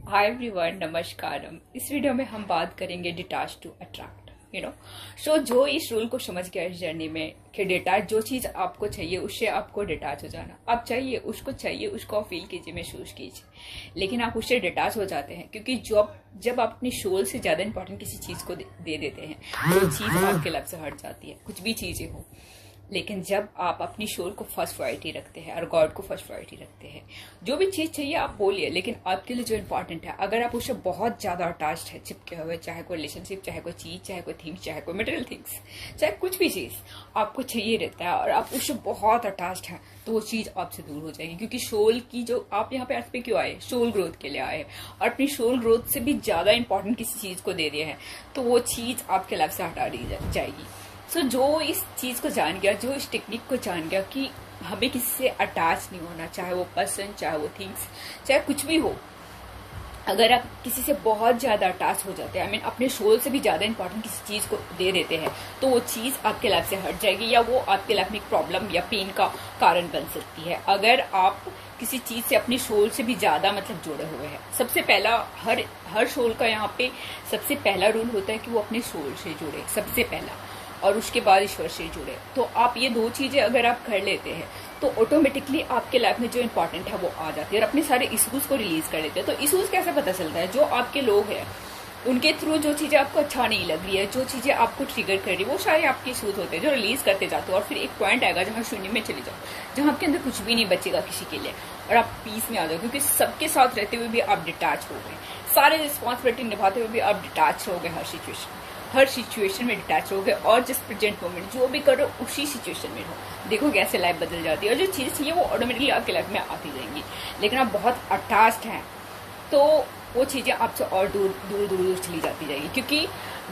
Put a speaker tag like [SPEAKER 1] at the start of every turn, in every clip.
[SPEAKER 1] Hi everyone, नमस्कारम। इस video में हम बात करेंगे डिटैच टू अट्रैक्ट। सो जो इस रूल को समझ गया इस जर्नी में कि डिटैच, जो चीज आपको चाहिए उससे आपको डिटैच हो जाना। आप चाहिए उसको फील कीजिए, महसूस कीजिए, लेकिन आप उससे डिटैच हो जाते हैं क्योंकि जब आप अपनी सोल से ज्यादा इंपॉर्टेंट किसी चीज को दे देते हैं तो चीज आपके लब से हट जाती है, कुछ भी चीजें हो। लेकिन जब आप अपनी सोल को फर्स्ट प्रायोरिटी रखते हैं और गॉड को फर्स्ट प्रायोरिटी रखते हैं, जो भी चीज चाहिए आप बोलिए, लेकिन आपके लिए जो इंपॉर्टेंट है, अगर आप उससे बहुत ज्यादा अटैच्ड है, चिपके हुए, चाहे कोई रिलेशनशिप, चाहे कोई चीज, चाहे कोई थिंग्स, चाहे कोई मटेरियल थिंग्स, चाहे कुछ भी चीज आपको चाहिए रहता है और आप उससे बहुत अटैच्ड है, तो वो चीज आपसे दूर हो जाएगी। क्योंकि सोल की जो आप यहाँ पे अर्थ पे क्यों आए, सोल ग्रोथ के लिए आए, और अपनी सोल ग्रोथ से भी ज्यादा इंपॉर्टेंट किसी चीज को दे दिया है तो वो चीज आपके लाइफ से हटा दी जाएगी। सो जो इस चीज को जान गया, जो इस टेक्निक को जान गया कि हमें किसी से अटैच नहीं होना, चाहे वो पर्सन, चाहे वो थिंग्स, चाहे कुछ भी हो, अगर आप किसी से बहुत ज्यादा अटैच हो जाते हैं, अपने सोल से भी ज्यादा इंपॉर्टेंट किसी चीज को दे देते हैं, तो वो चीज आपके लाइफ से हट जाएगी या वो आपके लाइफ में एक प्रॉब्लम या पेन का कारण बन सकती है। अगर आप किसी चीज से अपनी सोल से भी ज्यादा जुड़े हुए हैं, सबसे पहला हर सोल का यहाँ पे सबसे पहला रूल होता है कि वो अपने सोल से जुड़े सबसे पहला, और उसके बाद ईश्वर से जुड़े। तो आप ये दो चीजें अगर आप कर लेते हैं तो ऑटोमेटिकली आपके लाइफ में जो इंपॉर्टेंट है वो आ जाती है और अपने सारे इश्यूज को रिलीज कर देते हैं। तो इश्यूज कैसे पता चलता है? जो आपके लोग हैं उनके थ्रू जो चीजें आपको अच्छा नहीं लग रही है, जो चीजें आपको ट्रिगर कर रही है, वो सारे आपके इश्यूज होते हैं जो रिलीज करते जाते हो, और फिर एक पॉइंट आएगा जहाँ शून्य में चले जाओ, जहाँ आपके अंदर कुछ भी नहीं बचेगा किसी के लिए, और आप पीस में आ जाओ। क्योंकि सबके साथ रहते हुए भी आप डिटैच हो गए, सारे रिस्पॉन्सिबिलिटी निभाते हुए भी आप डिटैच हो गए, हर सिचुएशन में डिटैच हो गए, और जिस प्रेजेंट मोमेंट जो भी करो उसी सिचुएशन में हो। देखो कैसे लाइफ बदल जाती है, और जो चीजें चाहिए वो ऑटोमेटिकली आपके लाइफ में आती जाएंगी। लेकिन आप बहुत अटैच्ड हैं तो वो चीजें आपसे और दूर दूर दूर दूर चली जाती जाएगी। क्योंकि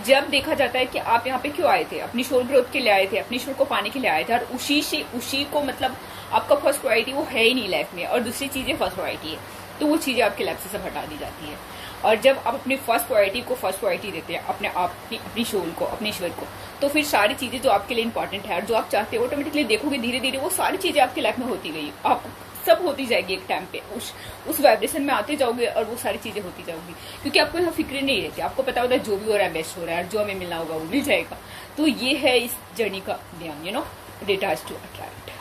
[SPEAKER 1] जब देखा जाता है कि आप यहाँ पे क्यों आए थे, अपनी सोल ग्रोथ के लिए आए थे, अपनी सोल को पाने के लिए आए थे, और उसी को आपका फर्स्ट प्रायोरिटी वो है ही नहीं लाइफ में, और दूसरी चीजें फर्स्ट प्रायोरिटी है, तो वो चीजें आपके लाइफ से सब हटा दी जाती है। और जब आप अपनी फर्स्ट प्रायोरिटी देते हैं अपने आप की, अपनी सोल को, अपने ईश्वर को, तो फिर सारी चीजें जो आपके लिए इंपॉर्टेंट है और जो आप चाहते हैं ऑटोमेटिकली देखोगे धीरे धीरे वो सारी चीजें आपकी लाइफ में होती गई, आप सब होती जाएगी। एक टाइम पे उस वाइब्रेशन में आते जाओगे और वो सारी चीजें होती जाओगी, क्योंकि आपको यहाँ फिक्र नहीं रहती, आपको पता होता है जो भी हो रहा है बेस्ट हो रहा है, जो हमें मिलना होगा वो मिल जाएगा। तो ये है इस जर्नी का ध्यान, डिटैच टू अट्रैक्ट।